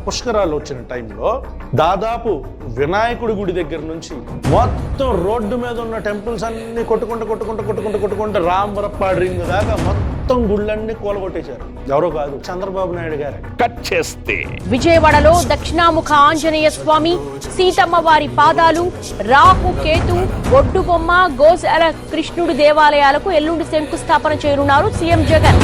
పుష్కరాలు వచ్చిన టైంలో దాదాపు వినాయకుడి గుడి దగ్గర నుంచి మొత్తం రోడ్డు మీద ఉన్న టెంపుల్స్ అన్ని కొట్టుకుంటూ రాంబరప్పాడు రింగ్ దాకా మొత్తం గుళ్ళన్నీ కూలగొట్టేశారు. ఎవరో కాదు, చంద్రబాబు నాయుడు గారు. కట్ చేస్తే విజయవాడలో దక్షిణాముఖ ఆంజనేయ స్వామి, సీతమ్మ వారి పాదాలు, రాహు కేతు, ఒడ్డు బొమ్మ, గోశాల కృష్ణుడి దేవాలయాలకు ఎల్లుండి శంకుస్థాపన చేయనున్నారు సీఎం జగన్.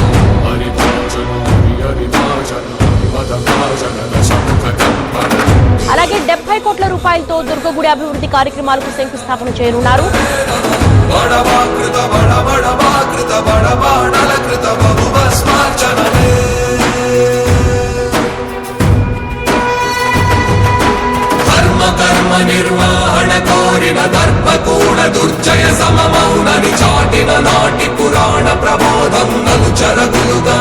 అలాగే 70 కోట్ల రూపాయలతో దుర్గగుడి అభివృద్ధి కార్యక్రమాలకు శంకుస్థాపన చేయనున్నారు. కర్మ నిర్వహణ కోరిన దర్పకూడ దుర్జయ సమమౌనని చాటిన నాటి పురాణ ప్రబోధం నలుచరగులుగా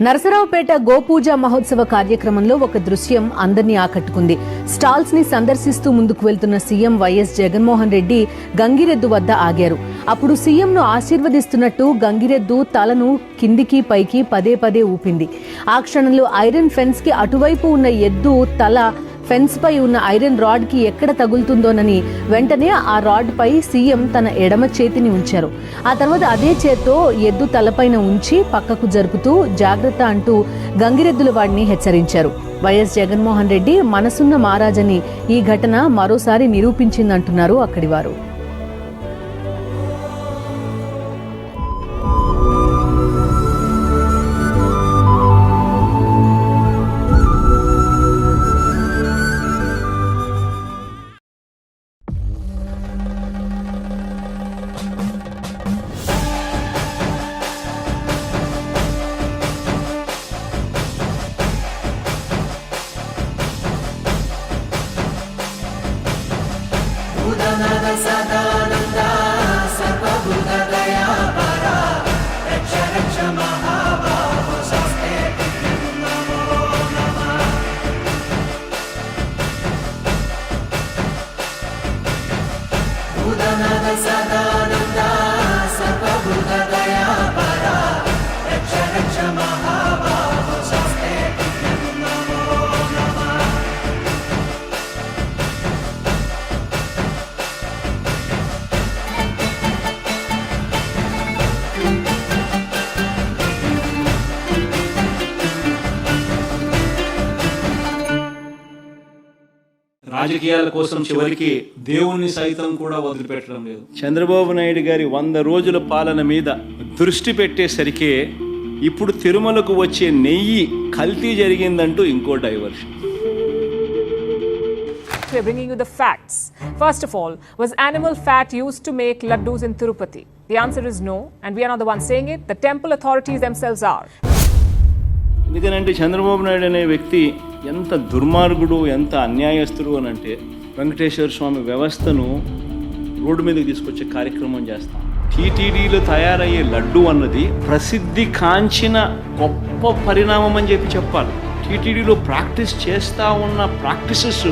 నరసరావుపేట గోపూజ మహోత్సవ కార్యక్రమంలో ఒక దృశ్యం అందరినీ ఆకట్టుకుంది. స్టాల్స్ ని సందర్శిస్తూ ముందుకు వెళ్తున్న సీఎం వైఎస్ జగన్మోహన్ రెడ్డి గంగిరెద్దు వద్ద ఆగారు. అప్పుడు సీఎంను ఆశీర్వదిస్తున్నట్టు గంగిరెద్దు తలను కిందికి పైకి పదే ఊపింది. ఆ క్షణంలో ఐరన్ ఫెన్స్ కి అటువైపు ఉన్న ఎద్దు తల ఫెన్స్ పై ఉన్న ఐరన్ రాడ్ కి ఎక్కడ తగులుతుందోనని వెంటనే ఆ రాడ్ పై సీఎం తన ఎడమ చేతిని ఉంచారు. ఆ తర్వాత అదే చేత్తో ఎద్దు తలపైన ఉంచి పక్కకు జరుపుతూ జాగ్రత్త అంటూ గంగిరెద్దుల వాడిని హెచ్చరించారు. వైఎస్ జగన్మోహన్ రెడ్డి మనసున్న మహారాజని ఈ ఘటన మరోసారి నిరూపించిందంటున్నారు అక్కడి వారు. రాజకీయాల కోసం చివరికి దేవుణ్ణి సైతం కూడా వదిలిపెట్టడం లేదు. చంద్రబాబు నాయుడు గారి 100 రోజుల పాలన మీద దృష్టి పెట్టేసరికి ఇప్పుడు తిరుమలకు వచ్చే నెయ్యి కల్తీ జరిగిందంటూ ఇంకో diversion. We are bringing you the facts. First of all, was animal fat used to make laddus in Tirupati? The answer is no, and we are not the ones saying it. The temple authorities themselves are. ఎందుకనంటే చంద్రబాబు నాయుడు అనే వ్యక్తి ఎంత దుర్మార్గుడు, ఎంత అన్యాయస్తుడు అని అంటే వెంకటేశ్వర స్వామి వ్యవస్థను road మీదకి తీసుకొచ్చే కార్యక్రమం చేస్తాం. టీటీడీలో తయారయ్యే లడ్డు అన్నది ప్రసిద్ధి కాంచిన గొప్ప పరిణామం అని చెప్పాలి. టీటీడీలో ప్రాక్టీస్ చేస్తూ ఉన్న ప్రాక్టీసెస్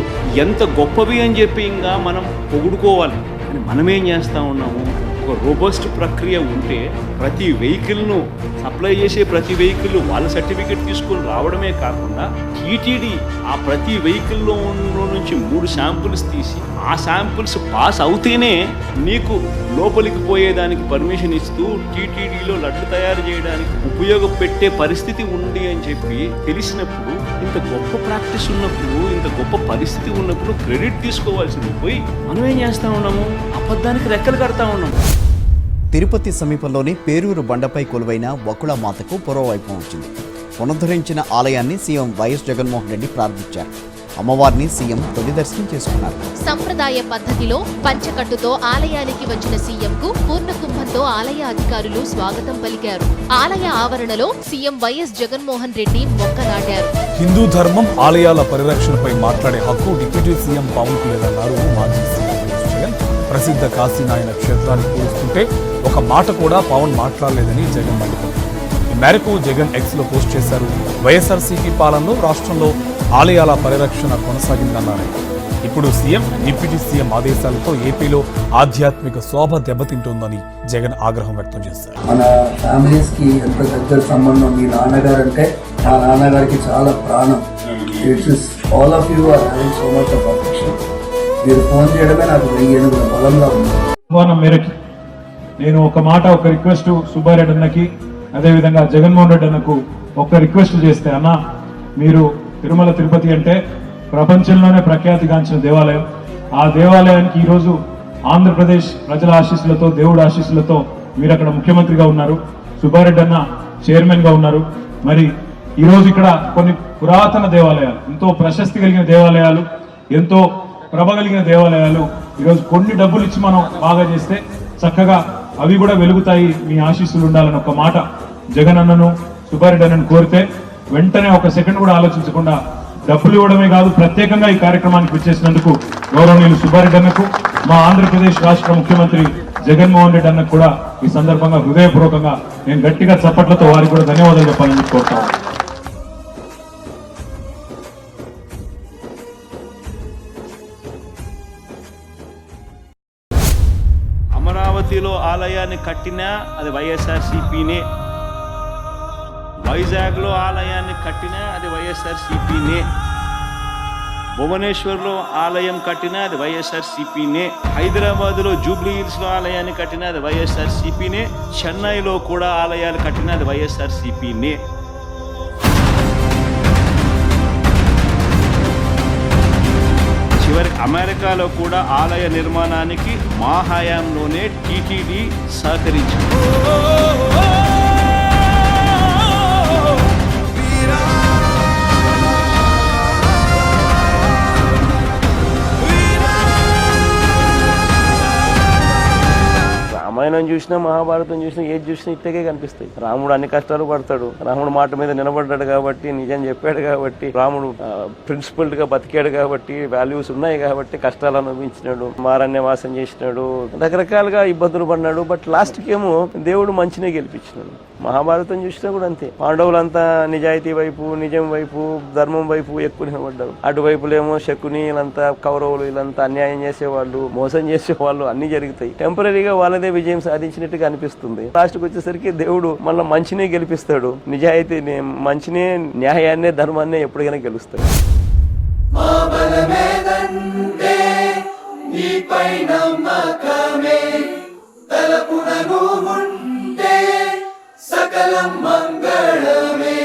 ఎంత గొప్పవి అని చెప్పి ఇంకా మనం పొగుడుకోవాలి. కానీ మనమేం చేస్తూ ఉన్నాము, ఒక రోబస్ట్ ప్రక్రియ ఉంటే ప్రతి వెహికల్ను సప్లై చేసే ప్రతి వెహికల్ వాళ్ళ సర్టిఫికేట్ తీసుకొని రావడమే కాకుండా టీటీడీ ఆ ప్రతి వెహికల్లో నుంచి 3 శాంపుల్స్ తీసి ఆ శాంపుల్స్ పాస్ అవుతేనే నీకు లోపలికి పోయేదానికి పర్మిషన్ ఇస్తూ టీటీడీలో లడ్డు తయారు చేయడానికి ఉపయోగపెట్టే పరిస్థితి ఉంది అని చెప్పి తెలిసినప్పుడు, ఇంత గొప్ప ప్రాక్టీస్ ఉన్నప్పుడు, ఇంత గొప్ప పరిస్థితి ఉన్నప్పుడు క్రెడిట్ తీసుకోవాల్సింది పోయి మనం ఏం చేస్తూ ఉన్నాము, అబద్ధానికి రెక్కలు కడతా ఉన్నాము. తిరుపతి సమీపంలోని పేరూరు బండపై కొలువైన వకుళమాతకు పూర్వవైభవం వచ్చింది. పునరుద్ధరించిన ఆలయాన్ని సీఎం వైఎస్ జగన్మోహన్ రెడ్డి ప్రారంభించారు. అమ్మవారిని సీఎం తొలి దర్శనం చేసుకున్నారు. సంప్రదాయ పద్ధతిలో పంచకట్టుతో ఆలయానికి వచ్చిన సీఎంకు పూర్ణకుంభంతో ఆలయ అధికారులు స్వాగతం పలికారు. ఆలయ ఆవరణలో సీఎం వైఎస్ జగన్మోహన్ రెడ్డి మొక్క నాటారు. హిందూ ధర్మం, ఆలయాల పరిరక్షణపై మాట్లాడే హక్కు డిప్యూటీ సీఎం పవన్ కు లేదన్నారు మాజీ సీఎం వైఎస్ జగన్. ప్రసిద్ధ కాశీనాయన క్షేత్రాన్ని కూలుస్తుంటే ఒక మాట కూడా పవన్ మాట్లాడలేదని జగన్ మండిపడ్డారు. ఈ మేరకు జగన్ ఎక్స్ లో పోస్ట్ చేశారు. వైఎస్ఆర్సీపీ పాలనలో రాష్ట్రంలో ఆలయాల పరిరక్షణ కొనసాగిందన్నారు. ఇప్పుడు సీఎం, డిప్యూటీ సీఎం ఆదేశాలతో ఏపీలో ఆధ్యాత్మిక శోభ దెబ్బతింటుందని జగన్ ఆగ్రహం వ్యక్తం చేశారు. మన ఫ్యామిలీస్ కి ఎంత దగ్గర సంబంధం. మీ నాన్నగారు అంటే మా నాన్నగారికి చాలా ప్రాణం. It's all of you are having so much of affection. మీరు ఫోన్ చేయడమే నాకు 1000 ఏనుగుల బలంగా ఉంది. మేరకు నేను ఒక రిక్వెస్ట్ సుబ్బారెడ్డి అన్నకి, అదేవిధంగా జగన్మోహన్ రెడ్డి అన్నకు ఒక రిక్వెస్ట్ చేస్తే, అన్న మీరు తిరుమల తిరుపతి అంటే ప్రపంచంలోనే ప్రఖ్యాతిగాంచిన దేవాలయం. ఆ దేవాలయానికి ఈరోజు ఆంధ్రప్రదేశ్ ప్రజల ఆశీస్సులతో, దేవుడి ఆశీస్సులతో మీరు అక్కడ ముఖ్యమంత్రిగా ఉన్నారు, సుబ్బారెడ్డి అన్న చైర్మన్ గా ఉన్నారు. మరి ఈరోజు ఇక్కడ కొన్ని పురాతన దేవాలయాలు, ఎంతో ప్రశస్తి కలిగిన దేవాలయాలు, ఎంతో ప్రభ కలిగిన దేవాలయాలు ఈరోజు కొన్ని డబ్బులు ఇచ్చి మనం బాగా చేస్తే చక్కగా అవి కూడా వెలుగుతాయి, మీ ఆశీస్సులు ఉండాలని ఒక మాట జగన్ అన్నను, సుబ్బారెడ్డి అన్నను కోరితే వెంటనే ఒక సెకండ్ కూడా ఆలోచించకుండా డబ్బులు ఇవ్వడమే కాదు, ప్రత్యేకంగా ఈ కార్యక్రమానికి వచ్చేసినందుకు గౌరవనీయులు సుబ్బారెడ్డి అన్నకు, మా ఆంధ్రప్రదేశ్ రాష్ట్ర ముఖ్యమంత్రి జగన్మోహన్ రెడ్డి అన్నకు కూడా ఈ సందర్భంగా హృదయపూర్వకంగా నేను గట్టిగా చప్పట్లతో వారికి కూడా ధన్యవాదాలు చెప్పాలని కోరుతాను. అమరావతిలో ఆలయాన్ని కట్టినా అది వైఎస్ఆర్సీపీనే, వైజాగ్లో ఆలయాన్ని కట్టినా అది వైఎస్ఆర్సీపీనే, భువనేశ్వర్లో ఆలయం కట్టినా అది వైఎస్ఆర్సీపీనే, హైదరాబాద్లో జూబ్లీ హిల్స్లో ఆలయాన్ని కట్టినా అది వైఎస్ఆర్సీపీనే, చెన్నైలో కూడా ఆలయాలు కట్టినా అది వైఎస్ఆర్సీపీనే. చివరికి అమెరికాలో కూడా ఆలయ నిర్మాణానికి మా హయాంలోనే టీటీడీ సహకరించింది. రామాయణం చూసినా, మహాభారతం చూసినా, ఏది చూసినా ఇట్టగే కనిపిస్తాయి. రాముడు అన్ని కష్టాలు పడతాడు. రాముడు మాట మీద నిలబడ్డాడు కాబట్టి, నిజం చెప్పాడు కాబట్టి, రాముడు ప్రిన్సిపల్డ్ గా బతికాడు కాబట్టి, వాల్యూస్ ఉన్నాయి కాబట్టి కష్టాలు అనుభవించినాడు, మారణ్యవాసం చేసినాడు, రకరకాలుగా ఇబ్బందులు పడినాడు. బట్ లాస్ట్ కేమో దేవుడు మంచినే గెలిపించినాడు. మహాభారతం చూసినా కూడా అంతే. పాండవులంతా నిజాయితీ వైపు, నిజం వైపు, ధర్మం వైపు ఎక్కువ నిలబడ్డారు. అటువైపులేమో శకుని, వీళ్ళంతా కౌరవులు, వీళ్ళంతా అన్యాయం చేసేవాళ్ళు, మోసం చేసేవాళ్ళు, అన్ని జరుగుతాయి. టెంపరీగా వాళ్ళదే విజయం సాధించినట్టుగా అనిపిస్తుంది. లాస్ట్కి వచ్చేసరికి దేవుడు మళ్ళీ మంచినే గెలిపిస్తాడు. నిజాయితీని, మంచినే, న్యాయాన్నే, ధర్మాన్నే ఎప్పటికైనా గెలుస్తాడు. సకలం మంగళమే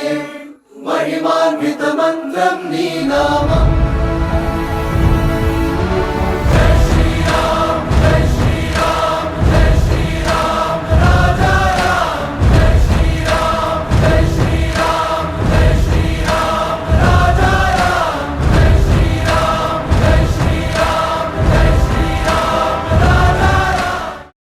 మహిమాన్విత మంత్రం నీ నామం